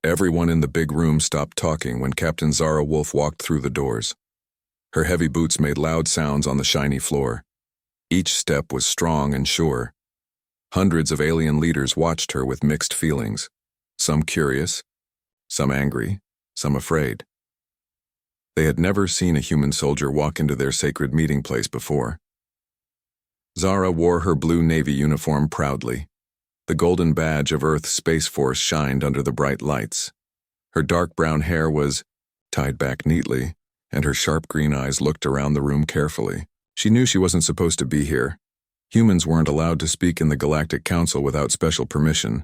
Everyone in the big room stopped talking when Captain Zara Wolfe walked through the doors. Her heavy boots made loud sounds on the shiny floor. Each step was strong and sure. Hundreds of alien leaders watched her with mixed feelings, some curious, some angry, some afraid. They had never seen a human soldier walk into their sacred meeting place before. Zara wore her blue Navy uniform proudly. The golden badge of Earth's Space Force shined under the bright lights. Her dark brown hair was tied back neatly, and her sharp green eyes looked around the room carefully. She knew she wasn't supposed to be here. Humans weren't allowed to speak in the Galactic Council without special permission,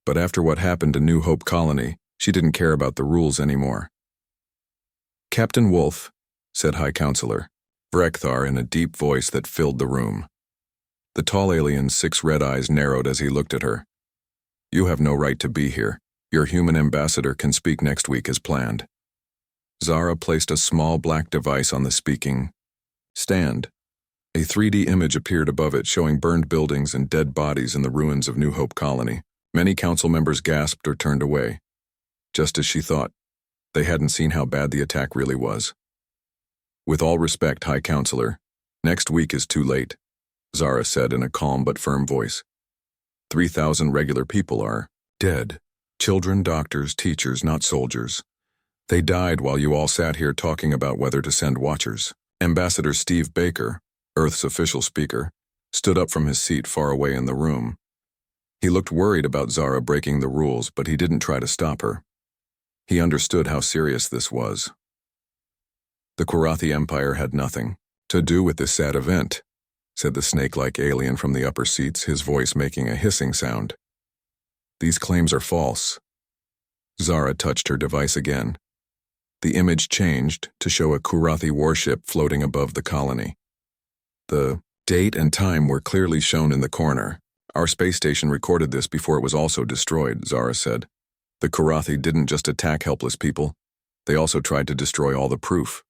but after what happened to New Hope Colony, she didn't care about the rules anymore. "Captain Wolfe," said High Counselor Vrekthar in a deep voice that filled the room. The tall alien's 6 red eyes narrowed as he looked at her. "You have no right to be here. Your human ambassador can speak next week as planned." Zara placed a small black device on the speaking stand. A 3D image appeared above it showing burned buildings and dead bodies in the ruins of New Hope Colony. Many council members gasped or turned away. Just as she thought, they hadn't seen how bad the attack really was. "With all respect, High Counselor, next week is too late," Zara said in a calm but firm voice. 3,000 regular people are dead. Children, doctors, teachers, not soldiers. They died while you all sat here talking about whether to send watchers. Ambassador Steve Baker, Earth's official speaker, stood up from his seat far away in the room. He looked worried about Zara breaking the rules, but he didn't try to stop her. He understood how serious this was. "The Korathi Empire had nothing to do with this sad event," said the snake-like alien from the upper seats, his voice making a hissing sound. "These claims are false." Zara touched her device again. The image changed to show a Korathi warship floating above the colony. The date and time were clearly shown in the corner. "Our space station recorded this before it was also destroyed," Zara said. "The Korathi didn't just attack helpless people. They also tried to destroy all the proof."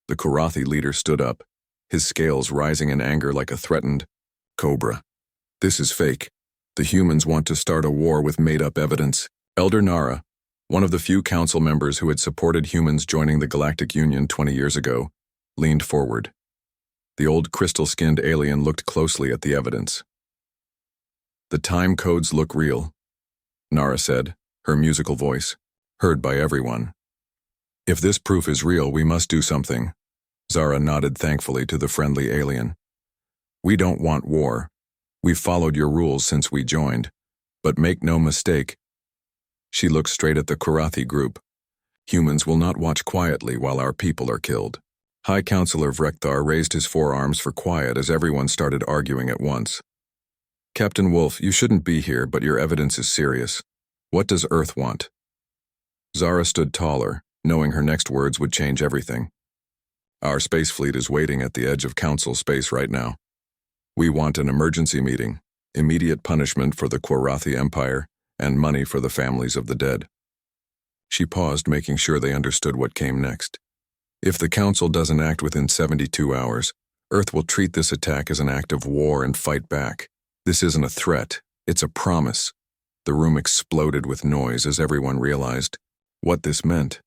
The Korathi leader stood up, his scales rising in anger like a threatened cobra. "This is fake. The humans want to start a war with made-up evidence." Elder Nara, one of the few council members who had supported humans joining the Galactic Union 20 years ago, leaned forward. The old crystal-skinned alien looked closely at the evidence. "The time codes look real," Nara said, her musical voice, heard by everyone. "If this proof is real, we must do something." Zara nodded thankfully to the friendly alien. "We don't want war. We've followed your rules since we joined. But make no mistake." She looked straight at the Korathi group. "Humans will not watch quietly while our people are killed." High Counselor Vrekthar raised his forearms for quiet as everyone started arguing at once. "Captain Wolfe, you shouldn't be here, but your evidence is serious. What does Earth want?" Zara stood taller, knowing her next words would change everything. "Our space fleet is waiting at the edge of Council space right now. We want an emergency meeting, immediate punishment for the Korathi Empire, and money for the families of the dead." She paused, making sure they understood what came next. "If the Council doesn't act within 72 hours, Earth will treat this attack as an act of war and fight back. This isn't a threat, it's a promise." The room exploded with noise as everyone realized what this meant.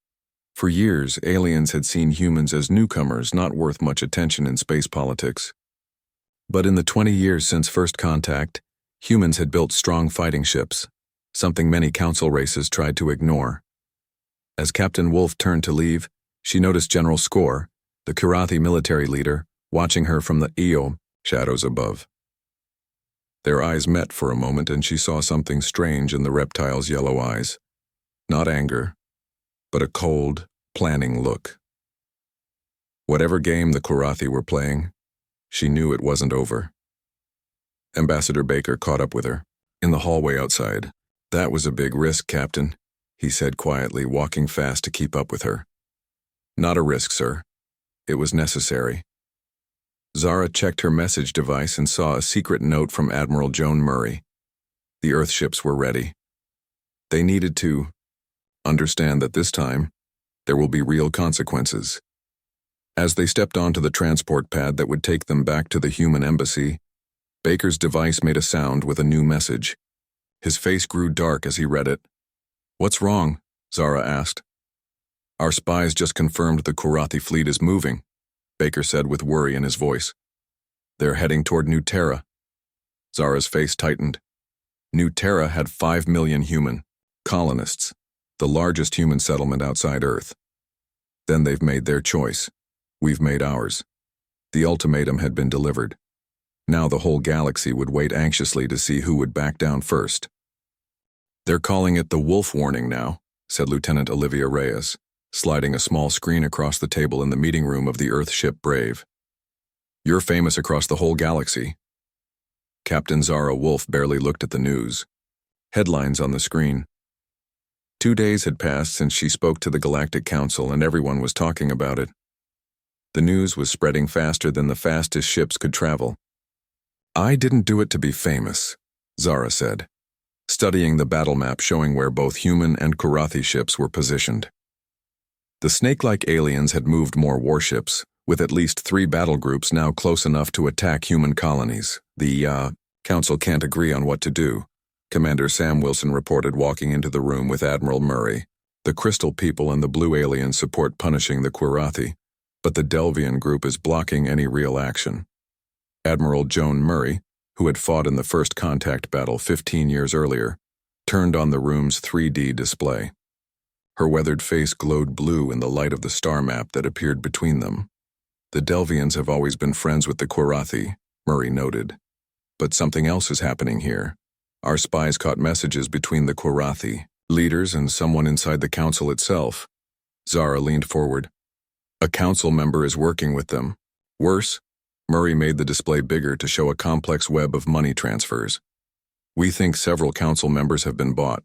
For years, aliens had seen humans as newcomers not worth much attention in space politics. But in the 20 years since first contact, humans had built strong fighting ships, something many council races tried to ignore. As Captain Wolfe turned to leave, she noticed General Skor, the Korathi military leader, watching her from the Io shadows above. Their eyes met for a moment and she saw something strange in the reptile's yellow eyes. Not anger, but a cold, planning look. Whatever game the Korathi were playing, she knew it wasn't over. Ambassador Baker caught up with her, in the hallway outside. "That was a big risk, Captain," he said quietly, walking fast to keep up with her. "Not a risk, sir. It was necessary." Zara checked her message device and saw a secret note from Admiral Joan Murray. The Earthships were ready. They needed to understand that this time, there will be real consequences. As they stepped onto the transport pad that would take them back to the human embassy, Baker's device made a sound with a new message. His face grew dark as he read it. What's wrong? Zara asked. Our spies just confirmed the Korathi fleet is moving, Baker said with worry in his voice. They're heading toward New Terra. Zara's face tightened. New Terra had 5 million human colonists, the largest human settlement outside Earth. Then they've made their choice. We've made ours. The ultimatum had been delivered. Now the whole galaxy would wait anxiously to see who would back down first. They're calling it the Wolf Warning now, said Lieutenant Olivia Reyes, sliding a small screen across the table in the meeting room of the Earth ship Brave. You're famous across the whole galaxy. Captain Zara Wolfe barely looked at the news. Headlines on the screen. 2 days had passed since she spoke to the Galactic Council and everyone was talking about it. The news was spreading faster than the fastest ships could travel. I didn't do it to be famous, Zara said, studying the battle map showing where both human and Korathi ships were positioned. The snake-like aliens had moved more warships, with at least 3 battle groups now close enough to attack human colonies. The Council can't agree on what to do, Commander Sam Wilson reported walking into the room with Admiral Murray. The Crystal people and the Blue aliens support punishing the Korathi, but the Delvian group is blocking any real action. Admiral Joan Murray, who had fought in the first contact battle 15 years earlier, turned on the room's 3D display. Her weathered face glowed blue in the light of the star map that appeared between them. The Delvians have always been friends with the Korathi, Murray noted. But something else is happening here. Our spies caught messages between the Korathi leaders and someone inside the council itself. Zara leaned forward. A council member is working with them. Worse, Murray made the display bigger to show a complex web of money transfers. We think several council members have been bought.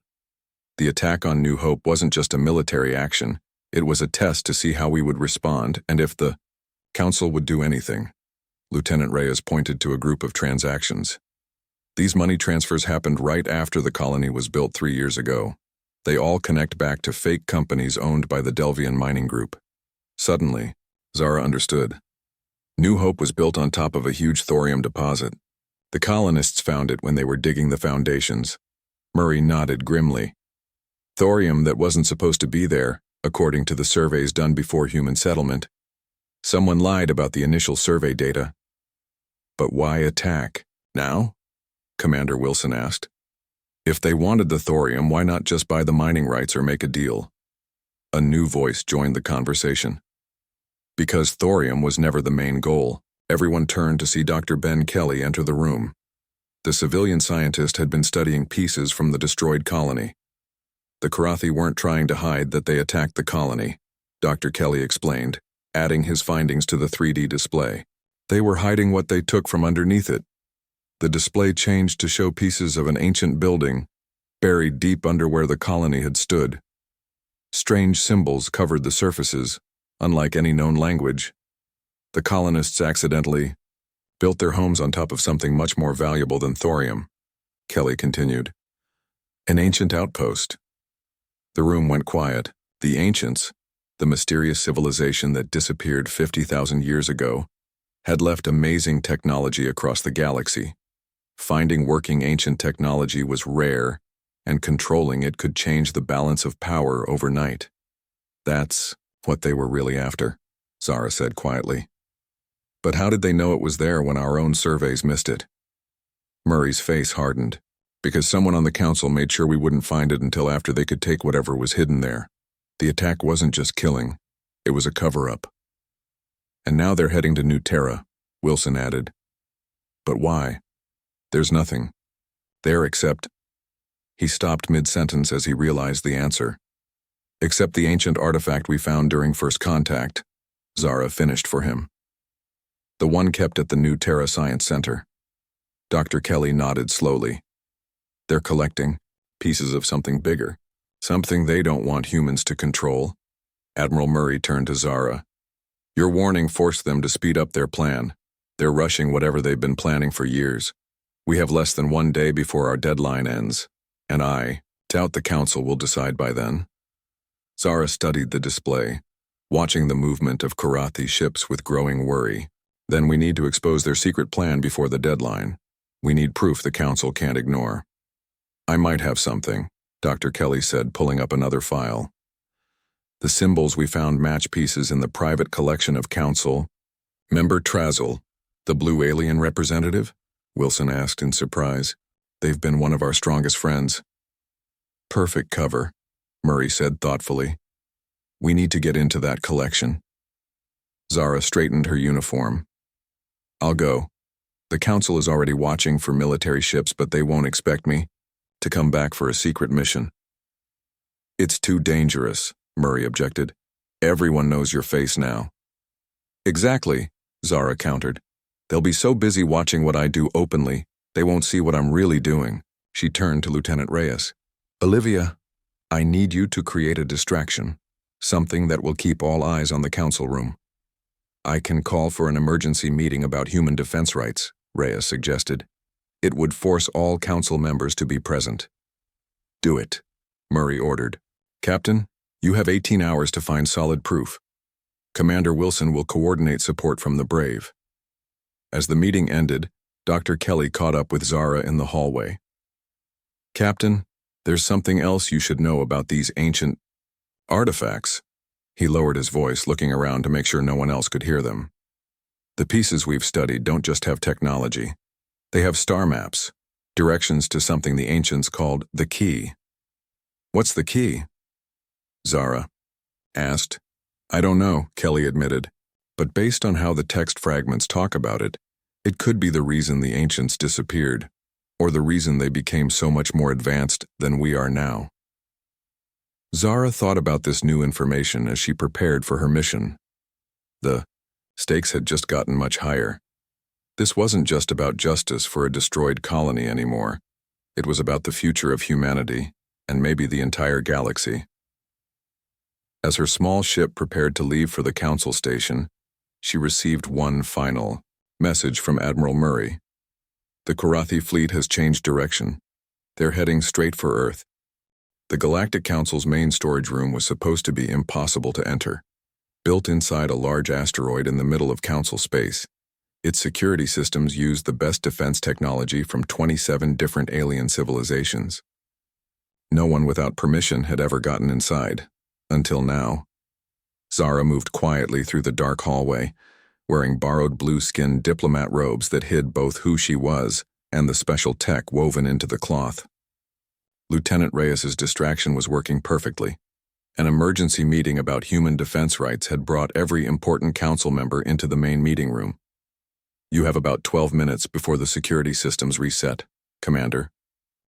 The attack on New Hope wasn't just a military action. It was a test to see how we would respond and if the council would do anything. Lieutenant Reyes pointed to a group of transactions. These money transfers happened right after the colony was built 3 years ago. They all connect back to fake companies owned by the Delvian mining group. Suddenly, Zara understood. New Hope was built on top of a huge thorium deposit. The colonists found it when they were digging the foundations. Murray nodded grimly. Thorium that wasn't supposed to be there, according to the surveys done before human settlement. Someone lied about the initial survey data. But why attack? Now? Commander Wilson asked. If they wanted the thorium, why not just buy the mining rights or make a deal? A new voice joined the conversation. Because thorium was never the main goal, everyone turned to see Dr. Ben Kelly enter the room. The civilian scientist had been studying pieces from the destroyed colony. The Korathi weren't trying to hide that they attacked the colony, Dr. Kelly explained, adding his findings to the 3D display. They were hiding what they took from underneath it. The display changed to show pieces of an ancient building, buried deep under where the colony had stood. Strange symbols covered the surfaces, unlike any known language. The colonists accidentally built their homes on top of something much more valuable than thorium, Kelly continued. An ancient outpost. The room went quiet. The ancients, the mysterious civilization that disappeared 50,000 years ago, had left amazing technology across the galaxy. Finding working ancient technology was rare, and controlling it could change the balance of power overnight. That's what they were really after, Zara said quietly. But how did they know it was there when our own surveys missed it? Murray's face hardened, because someone on the council made sure we wouldn't find it until after they could take whatever was hidden there. The attack wasn't just killing, it was a cover-up. And now they're heading to New Terra, Wilson added. But why? There's nothing there except... He stopped mid-sentence as he realized the answer. Except the ancient artifact we found during first contact, Zara finished for him. The one kept at the New Terra Science Center. Dr. Kelly nodded slowly. They're collecting pieces of something bigger, something they don't want humans to control. Admiral Murray turned to Zara. Your warning forced them to speed up their plan. They're rushing whatever they've been planning for years. We have less than 1 day before our deadline ends, and I doubt the council will decide by then. Zara studied the display, watching the movement of Korathi ships with growing worry. Then we need to expose their secret plan before the deadline. We need proof the council can't ignore. I might have something, Dr. Kelly said, pulling up another file. The symbols we found match pieces in the private collection of Council. Member Trazul, the blue alien representative? Wilson asked in surprise. They've been one of our strongest friends. Perfect cover, Murray said thoughtfully. We need to get into that collection. Zara straightened her uniform. I'll go. The Council is already watching for military ships, but they won't expect me to come back for a secret mission. It's too dangerous, Murray objected. Everyone knows your face now. Exactly, Zara countered. They'll be so busy watching what I do openly, they won't see what I'm really doing. She turned to Lieutenant Reyes. Olivia, I need you to create a distraction, something that will keep all eyes on the Council room. I can call for an emergency meeting about human defense rights, Reyes suggested. It would force all Council members to be present. Do it, Murray ordered. Captain, you have 18 hours to find solid proof. Commander Wilson will coordinate support from the Brave. As the meeting ended, Dr. Kelly caught up with Zara in the hallway. Captain, there's something else you should know about these ancient artifacts. He lowered his voice, looking around to make sure no one else could hear them. The pieces we've studied don't just have technology. They have star maps, directions to something the ancients called the key. What's the key? Zara asked. I don't know, Kelly admitted, but based on how the text fragments talk about it, it could be the reason the ancients disappeared, or the reason they became so much more advanced than we are now. Zara thought about this new information as she prepared for her mission. The stakes had just gotten much higher. This wasn't just about justice for a destroyed colony anymore. It was about the future of humanity, and maybe the entire galaxy. As her small ship prepared to leave for the Council station, she received one final message from Admiral Murray. The Korathi fleet has changed direction. They're heading straight for Earth. The Galactic Council's main storage room was supposed to be impossible to enter. Built inside a large asteroid in the middle of Council space, its security systems used the best defense technology from 27 different alien civilizations. No one without permission had ever gotten inside, until now. Zara moved quietly through the dark hallway, wearing borrowed blue-skinned diplomat robes that hid both who she was and the special tech woven into the cloth. Lieutenant Reyes's distraction was working perfectly. An emergency meeting about human defense rights had brought every important Council member into the main meeting room. You have about 12 minutes before the security systems reset, Commander.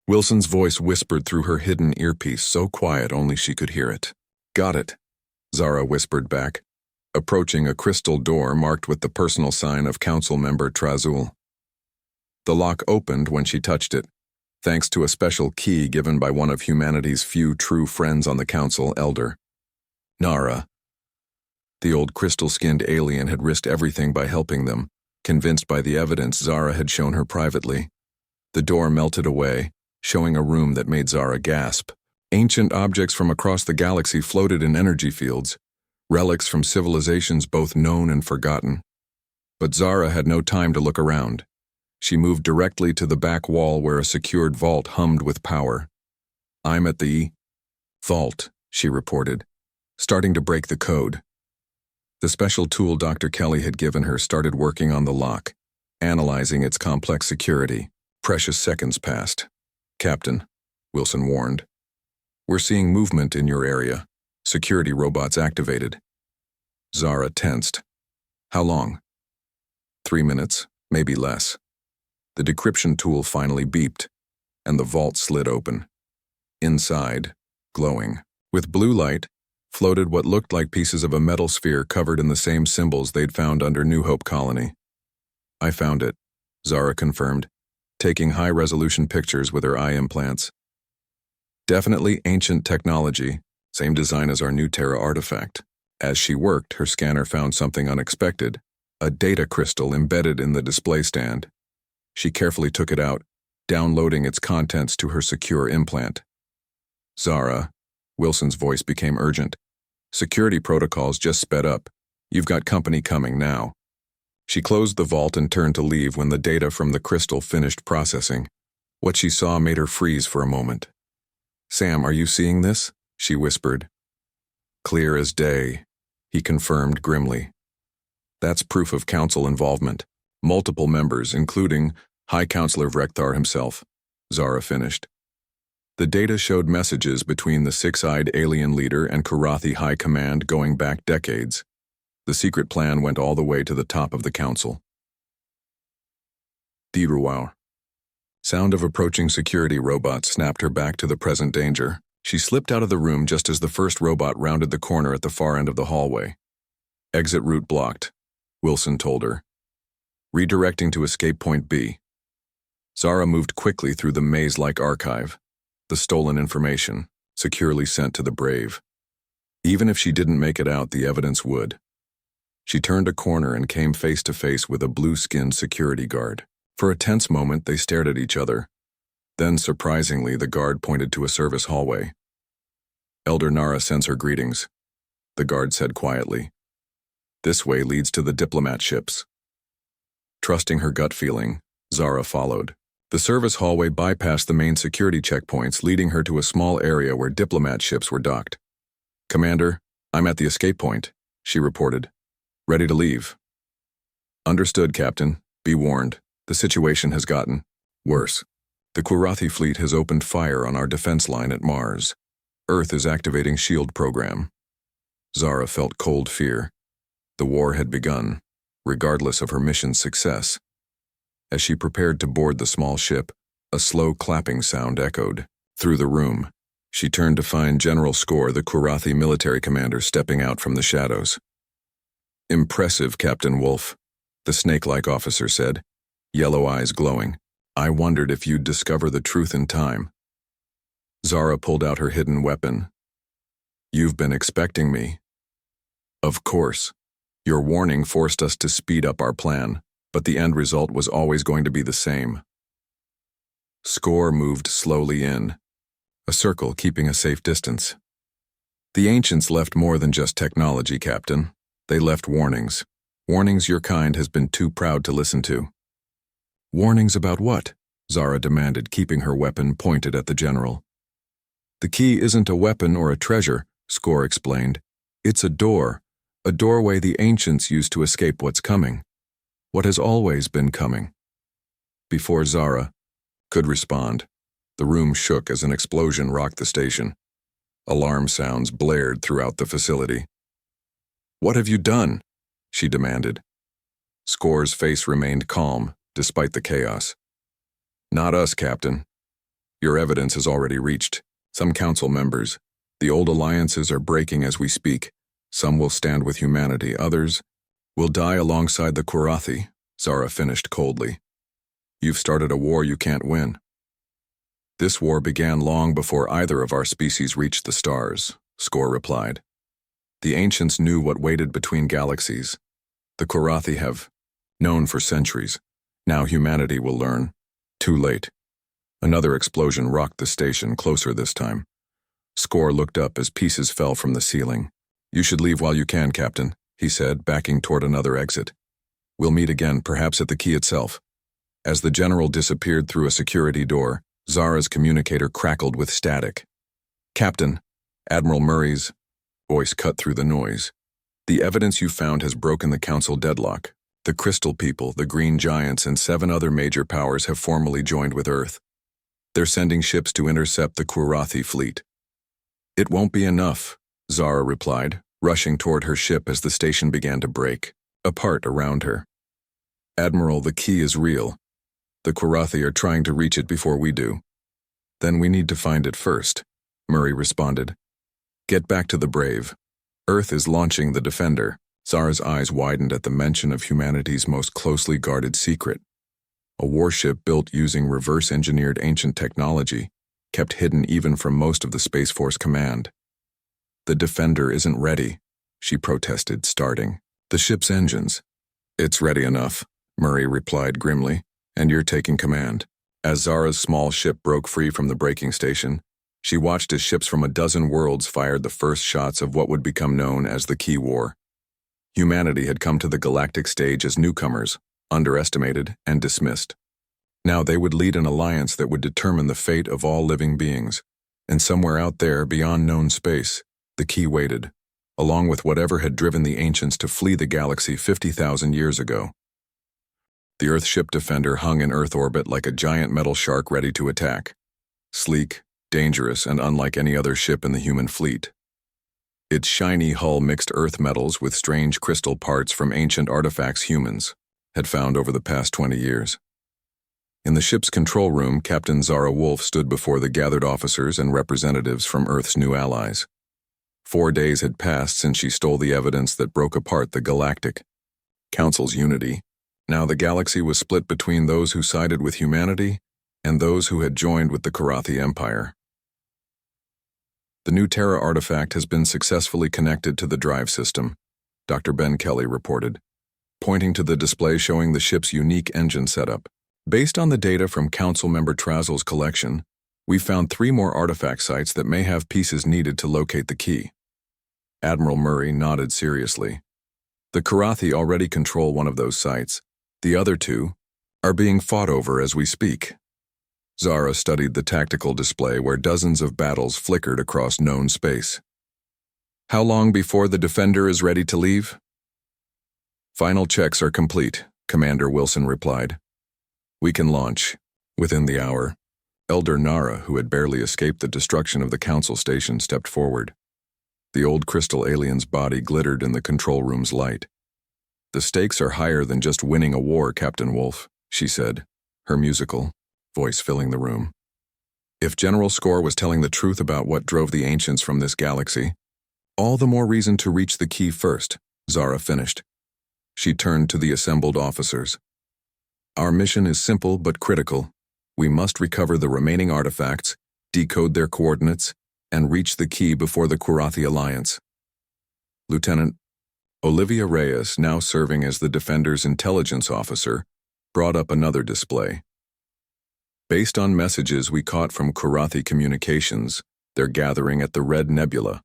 Wilson's voice whispered through her hidden earpiece, so quiet only she could hear it. Got it, Zara whispered back, approaching a crystal door marked with the personal sign of Council member Trazul. The lock opened when she touched it, thanks to a special key given by one of humanity's few true friends on the Council, Elder Nara. The old crystal-skinned alien had risked everything by helping them, convinced by the evidence Zara had shown her privately. The door melted away, showing a room that made Zara gasp. Ancient objects from across the galaxy floated in energy fields, relics from civilizations both known and forgotten. But Zara had no time to look around. She moved directly to the back wall where a secured vault hummed with power. I'm at the vault, she reported, starting to break the code. The special tool Dr. Kelly had given her started working on the lock, analyzing its complex security. Precious seconds passed. Captain, Wilson warned. We're seeing movement in your area. Security robots activated. Zara tensed. How long? 3 minutes, maybe less. The decryption tool finally beeped, and the vault slid open. Inside, glowing with blue light, floated what looked like pieces of a metal sphere covered in the same symbols they'd found under New Hope Colony. I found it, Zara confirmed, taking high-resolution pictures with her eye implants. Definitely ancient technology, same design as our new Terra artifact. As she worked, her scanner found something unexpected, a data crystal embedded in the display stand. She carefully took it out, downloading its contents to her secure implant. Zara, Wilson's voice became urgent. Security protocols just sped up. You've got company coming now. She closed the vault and turned to leave when the data from the crystal finished processing. What she saw made her freeze for a moment. Sam, are you seeing this? She whispered. Clear as day, he confirmed grimly. That's proof of council involvement. Multiple members, including High Counselor Vrekthar himself, Zara finished. The data showed messages between the six-eyed alien leader and Karathi High Command going back decades. The secret plan went all the way to the top of the council. Diruwar. Sound of approaching security robots snapped her back to the present danger. She slipped out of the room just as the first robot rounded the corner at the far end of the hallway. Exit route blocked, Wilson told her. Redirecting to escape point B. Zara moved quickly through the maze-like archive. The stolen information, securely sent to the Brave. Even if she didn't make it out, the evidence would. She turned a corner and came face to face with a blue-skinned security guard. For a tense moment, they stared at each other. Then, surprisingly, the guard pointed to a service hallway. Elder Nara sends her greetings, the guard said quietly. This way leads to the diplomat ships. Trusting her gut feeling, Zara followed. The service hallway bypassed the main security checkpoints, leading her to a small area where diplomat ships were docked. Commander, I'm at the escape point, she reported. Ready to leave. Understood, Captain. Be warned. The situation has gotten worse. The Karathi fleet has opened fire on our defense line at Mars. Earth is activating shield program. Zara felt cold fear. The war had begun, regardless of her mission's success. As she prepared to board the small ship, a slow clapping sound echoed through the room. She turned to find General Skor, the Karathi military commander, stepping out from the shadows. Impressive, Captain Wolfe, the snake-like officer said, yellow eyes glowing. I wondered if you'd discover the truth in time. Zara pulled out her hidden weapon. You've been expecting me. Of course. Your warning forced us to speed up our plan, but the end result was always going to be the same. Skor moved slowly in, a circle keeping a safe distance. The ancients left more than just technology, Captain. They left warnings. Warnings your kind has been too proud to listen to. Warnings about what? Zara demanded, keeping her weapon pointed at the general. The key isn't a weapon or a treasure, Skor explained. It's a door, a doorway the ancients used to escape what's coming. What has always been coming. Before Zara could respond, the room shook as an explosion rocked the station. Alarm sounds blared throughout the facility. What have you done? She demanded. Skor's face remained calm, despite the chaos. Not us, Captain. Your evidence has already reached some council members. The old alliances are breaking as we speak. Some will stand with humanity, others will die alongside the Karathi, Zara finished coldly. You've started a war you can't win. This war began long before either of our species reached the stars, Skor replied. The ancients knew what waited between galaxies. The Karathi have known for centuries. Now humanity will learn. Too late. Another explosion rocked the station, closer this time. Skor looked up as pieces fell from the ceiling. You should leave while you can, Captain, he said, backing toward another exit. We'll meet again, perhaps at the key itself. As the general disappeared through a security door, Zara's communicator crackled with static. Captain, Admiral Murray's voice cut through the noise. The evidence you found has broken the council deadlock. The Crystal People, the Green Giants, and 7 other major powers have formally joined with Earth. They're sending ships to intercept the Karathi fleet. It won't be enough, Zara replied, rushing toward her ship as the station began to break apart around her. Admiral, the key is real. The Karathi are trying to reach it before we do. Then we need to find it first, Murray responded. Get back to the Brave. Earth is launching the Defender. Zara's eyes widened at the mention of humanity's most closely guarded secret. A warship built using reverse-engineered ancient technology, kept hidden even from most of the Space Force command. The Defender isn't ready, she protested, starting the ship's engines. It's ready enough, Murray replied grimly, and you're taking command. As Zara's small ship broke free from the braking station, she watched as ships from a dozen worlds fired the first shots of what would become known as the Key War. Humanity had come to the galactic stage as newcomers, underestimated and dismissed. Now they would lead an alliance that would determine the fate of all living beings. And somewhere out there, beyond known space, the key waited, along with whatever had driven the ancients to flee the galaxy 50,000 years ago. The Earthship Defender hung in Earth orbit like a giant metal shark ready to attack. Sleek, dangerous, and unlike any other ship in the human fleet. Its shiny hull mixed Earth metals with strange crystal parts from ancient artifacts humans had found over the past 20 years. In the ship's control room, Captain Zara Wolfe stood before the gathered officers and representatives from Earth's new allies. 4 days had passed since she stole the evidence that broke apart the Galactic Council's unity. Now the galaxy was split between those who sided with humanity and those who had joined with the Karathi Empire. The new Terra artifact has been successfully connected to the drive system, Dr. Ben Kelly reported, pointing to the display showing the ship's unique engine setup. Based on the data from Council member Trazel's collection, we found 3 more artifact sites that may have pieces needed to locate the key. Admiral Murray nodded seriously. The Karathi already control one of those sites. The other 2 are being fought over as we speak. Zara studied the tactical display where dozens of battles flickered across known space. How long before the Defender is ready to leave? Final checks are complete, Commander Wilson replied. We can launch within the hour. Elder Nara, who had barely escaped the destruction of the Council station, stepped forward. The old crystal alien's body glittered in the control room's light. The stakes are higher than just winning a war, Captain Wolfe, she said, her musical voice filling the room. If General Score was telling the truth about what drove the ancients from this galaxy, all the more reason to reach the key first, Zara finished. She turned to the assembled officers. Our mission is simple but critical. We must recover the remaining artifacts, decode their coordinates, and reach the key before the Karathi Alliance. Lieutenant Olivia Reyes, now serving as the Defender's intelligence officer, brought up another display. Based on messages we caught from Karathi communications, they're gathering at the Red Nebula.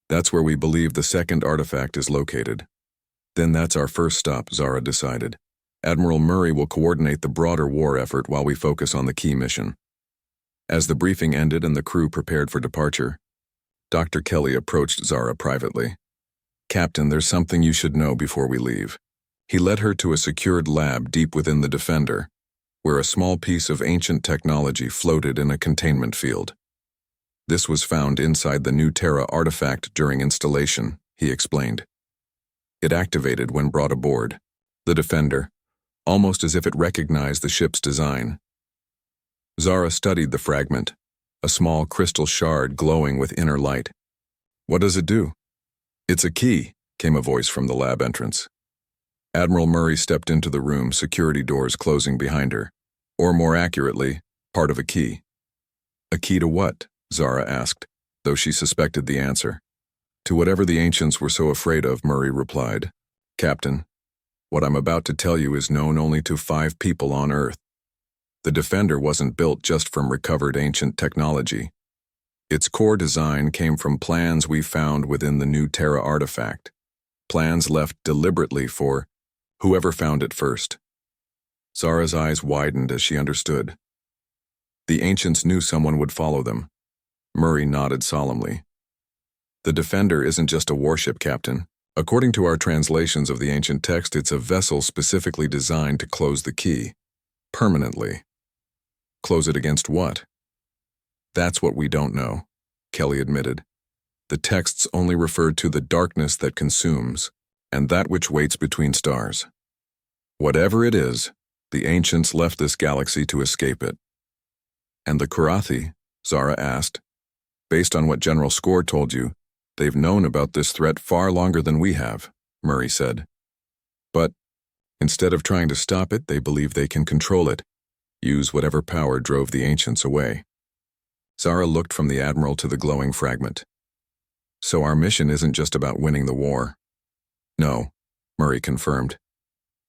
That's where we believe the second artifact is located. Then that's our first stop, Zara decided. Admiral Murray will coordinate the broader war effort while we focus on the key mission. As the briefing ended and the crew prepared for departure, Dr. Kelly approached Zara privately. Captain, there's something you should know before we leave. He led her to a secured lab deep within the Defender, where a small piece of ancient technology floated in a containment field. This was found inside the new Terra artifact during installation, he explained. It activated when brought aboard. The Defender, almost as if it recognized the ship's design. Zara studied the fragment, a small crystal shard glowing with inner light. What does it do? It's a key, came a voice from the lab entrance. Admiral Murray stepped into the room, security doors closing behind her. Or more accurately, part of a key. A key to what? Zara asked, though she suspected the answer. To whatever the ancients were so afraid of, Murray replied. Captain, what I'm about to tell you is known only to 5 people on Earth. The Defender wasn't built just from recovered ancient technology. Its core design came from plans we found within the new Terra artifact. Plans left deliberately for whoever found it first. Zara's eyes widened as she understood. The ancients knew someone would follow them. Murray nodded solemnly. The Defender isn't just a warship, Captain. According to our translations of the ancient text, it's a vessel specifically designed to close the key. Permanently. Close it against what? That's what we don't know, Kelly admitted. The texts only referred to the darkness that consumes, and that which waits between stars. Whatever it is, the ancients left this galaxy to escape it. And the Karathi? Zara asked. Based on what General Score told you, they've known about this threat far longer than we have, Murray said. But instead of trying to stop it, they believe they can control it, use whatever power drove the ancients away. Zara looked from the Admiral to the glowing fragment. So our mission isn't just about winning the war. No, Murray confirmed.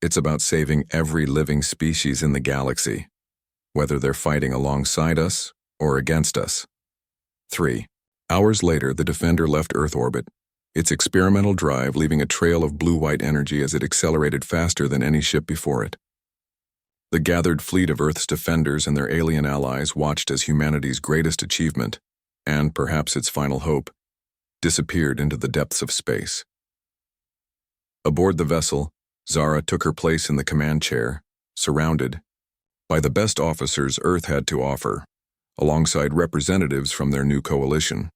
It's about saving every living species in the galaxy, whether they're fighting alongside us or against us. 3 hours later, the Defender left Earth orbit, its experimental drive leaving a trail of blue-white energy as it accelerated faster than any ship before it. The gathered fleet of Earth's defenders and their alien allies watched as humanity's greatest achievement, and perhaps its final hope, disappeared into the depths of space. Aboard the vessel, Zara took her place in the command chair, surrounded by the best officers Earth had to offer, alongside representatives from their new coalition.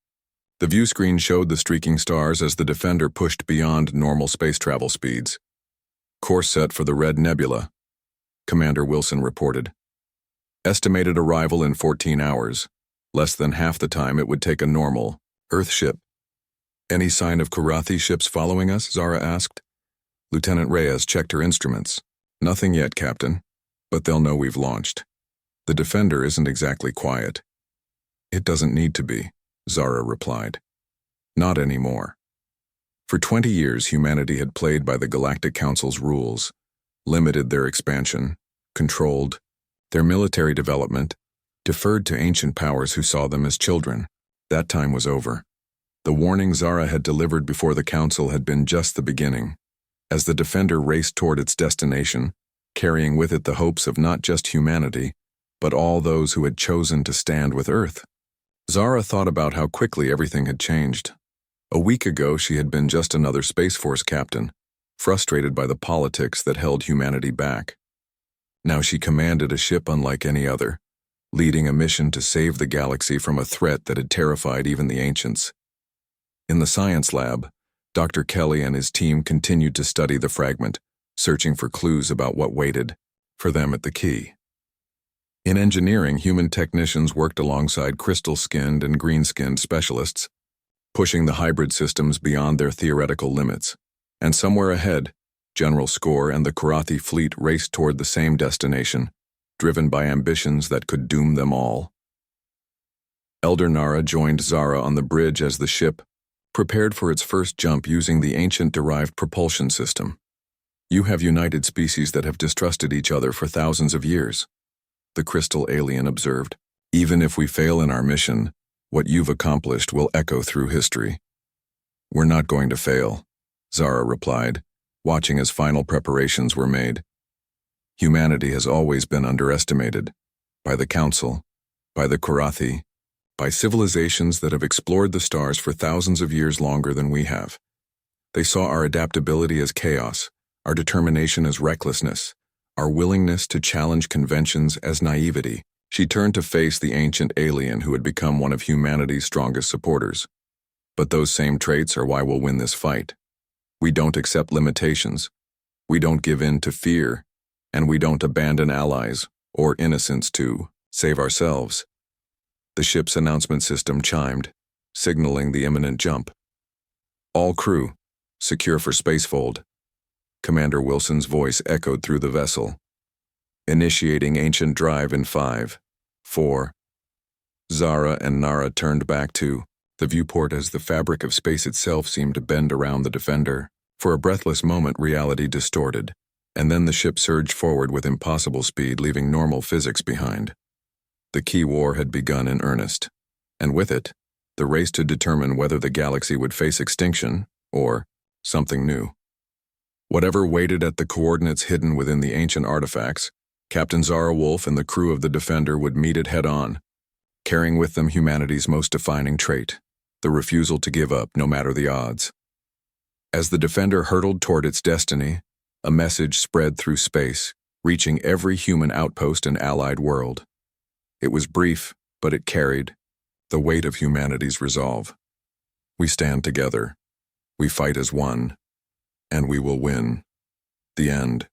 The view screen showed the streaking stars as the Defender pushed beyond normal space travel speeds. Course set for the Red Nebula, Commander Wilson reported. Estimated arrival in 14 hours, less than half the time it would take a normal Earth ship. Any sign of Karathi ships following us? Zara asked. Lieutenant Reyes checked her instruments. Nothing yet, Captain, but they'll know we've launched. The Defender isn't exactly quiet. It doesn't need to be, Zara replied. Not anymore. For 20 years, humanity had played by the Galactic Council's rules, limited their expansion, controlled their military development, deferred to ancient powers who saw them as children. That time was over. The warning Zara had delivered before the Council had been just the beginning. As the Defender raced toward its destination, carrying with it the hopes of not just humanity, but all those who had chosen to stand with Earth. Zara thought about how quickly everything had changed. A week ago, she had been just another Space Force captain, frustrated by the politics that held humanity back. Now she commanded a ship unlike any other, leading a mission to save the galaxy from a threat that had terrified even the ancients. In the science lab, Dr. Kelly and his team continued to study the fragment, searching for clues about what waited for them at the key. In engineering, human technicians worked alongside crystal-skinned and green-skinned specialists, pushing the hybrid systems beyond their theoretical limits. And somewhere ahead, General Score and the Karathi fleet raced toward the same destination, driven by ambitions that could doom them all. Elder Nara joined Zara on the bridge as the ship prepared for its first jump using the ancient derived propulsion system. You have united species that have distrusted each other for thousands of years, the crystal alien observed. Even if we fail in our mission, what you've accomplished will echo through history. We're not going to fail, Zara replied, watching as final preparations were made. Humanity has always been underestimated, by the Council, by the Karathi, by civilizations that have explored the stars for thousands of years longer than we have. They saw our adaptability as chaos, our determination as recklessness, our willingness to challenge conventions as naivety. She turned to face the ancient alien who had become one of humanity's strongest supporters. But those same traits are why we'll win this fight. We don't accept limitations, we don't give in to fear, and we don't abandon allies or innocents to save ourselves. The ship's announcement system chimed, signaling the imminent jump. All crew, secure for spacefold. Commander Wilson's voice echoed through the vessel. Initiating ancient drive in 5, 4. Zara and Nara turned back to the viewport as the fabric of space itself seemed to bend around the Defender. For a breathless moment, reality distorted, and then the ship surged forward with impossible speed, leaving normal physics behind. The key war had begun in earnest, and with it, the race to determine whether the galaxy would face extinction or something new. Whatever waited at the coordinates hidden within the ancient artifacts, Captain Zara Wolfe and the crew of the Defender would meet it head-on, carrying with them humanity's most defining trait, the refusal to give up no matter the odds. As the Defender hurtled toward its destiny, a message spread through space, reaching every human outpost and allied world. It was brief, but it carried the weight of humanity's resolve. We stand together. We fight as one. And we will win. The end.